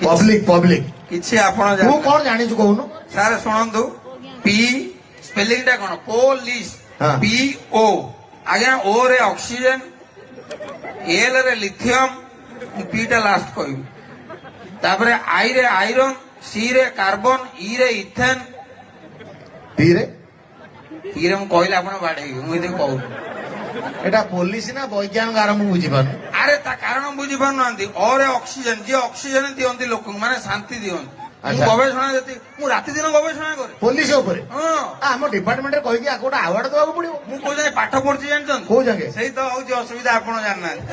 Public public କିଛି ଆପଣ ତୁ କଣ ଜାଣିଛୁ କହୁନୁ? ସାର୍ ଶୁଣନ୍ତୁ ପି ସ୍ପେଲିଂ ଟା କଣ ପୋଲିସ ହଁ। ପି ଓ ଆଜ୍ଞା ଓ ରେ ଅକ୍ସିଜେନ ଏଲ ରେ ଲିଥିୟମ ପି ଟା ଲାଷ୍ଟ କହିବି ତାପରେ ଆଇ ରେ ଆଇରନ ସି ରେ କାର୍ବନ ଇ ରେ ଇଥେନ ଧୀରେ ଇ ରେ ମୁଁ କହିଲେ ଆପଣ ବାଡେଇବି ମୁଁ ଏତେ କହୁନି ଏଟା ପୋଲିସ ନା ବୈଜ୍ଞାନିକ ଆର ମୁଁ ବୁଝିପାରୁନି। ଆରେ ତା କାରଣ ବୁଝିପାରୁନାହାନ୍ତି ଅରେ ଅକ୍ସିଜେନ ଯିଏ ଅକ୍ସିଜେନ ଦିଅନ୍ତି ଲୋକଙ୍କୁ ମାନେ ଶାନ୍ତି ଦିଅନ୍ତି ମୁଁ ଆଚ୍ଛା। ଗବେଷଣା ଯେତିକି ମୁଁ ରାତି ଦିନ ଗବେଷଣା କରେ ପୋଲିସ ଉପରେ ହଁ ଆମ ଡିପାର୍ଟମେଣ୍ଟରେ କହିକି ଆକୁ ଗୋଟେ ଆୱାର୍ଡ ଦବାକୁ ପଡିବ। ମୁଁ କୋଉ ଯାଏ ପାଠ ପଢିଛି ଜାଣିଛନ୍ତି କୋଉ ଯାକେ ସେଇ ତ ହଉଛି ଅସୁବିଧା ଆପଣ ଜାଣିନାହାନ୍ତି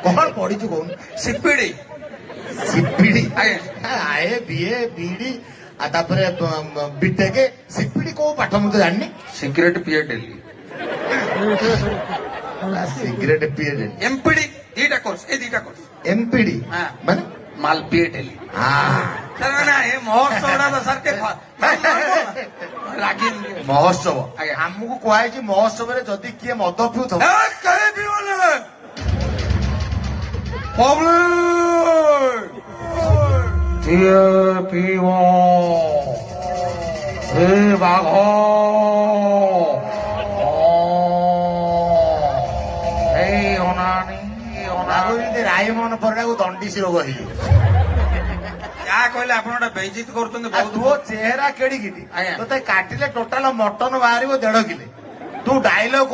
କଣ ପଢିଛୁ କହୁନୁ? ସିପିଡି ସିପିଡି ଆଜ୍ଞା ଆଏ ବିଏ ବିଡି ଆଉ ତାପରେ ବିଟେକ ସିପିଡି କୋଉ ପାଠ ମୁଁ ତ ଜାଣିନି। ସିକ୍ରେଟ ପିଏ ଡେଲି ସିଗରେଟ ପିଏ ଏମପିଡି ଦିଟା କୋର୍ସ ଏ ଦିଟା କୋର୍ସ ଏମପିଡି ହଁ ମାନେ ମାଲ ପିଏ ଡେଲି ସାର୍ ମାନେ ଏ ମହୋତ୍ସବଟା ତ ସାର୍ ଲାଗି ମହୋତ୍ସବ ଆଜ୍ଞା। ଆମକୁ କୁହାଯାଇଛି ମହୋତ୍ସବରେ ଯଦି କିଏ ମଦ ପିଉଥିବ ପିଇବ ଏ ବାଘ ଏଇ ଅନାନି ଯେମିତି ରାଇମୋହନ ପରିଡ଼ାକୁ ଦଣ୍ଡିସି ରୋଗ ହେଇଯିବ। ଯାହା କହିଲେ ଆପଣ ଗୋଟେ ବେଇଜିତ କରୁଛନ୍ତି ବହୁତ ତୋ ଚେହେରା କେଡିକିଟି ଆଜ୍ଞା। ତୋତେ କାଟିଲେ ଟୋଟାଲ ମଟନ ବାହାରିବ 1.5 କିଲୋ। ତୁ ଡାଇଲଗ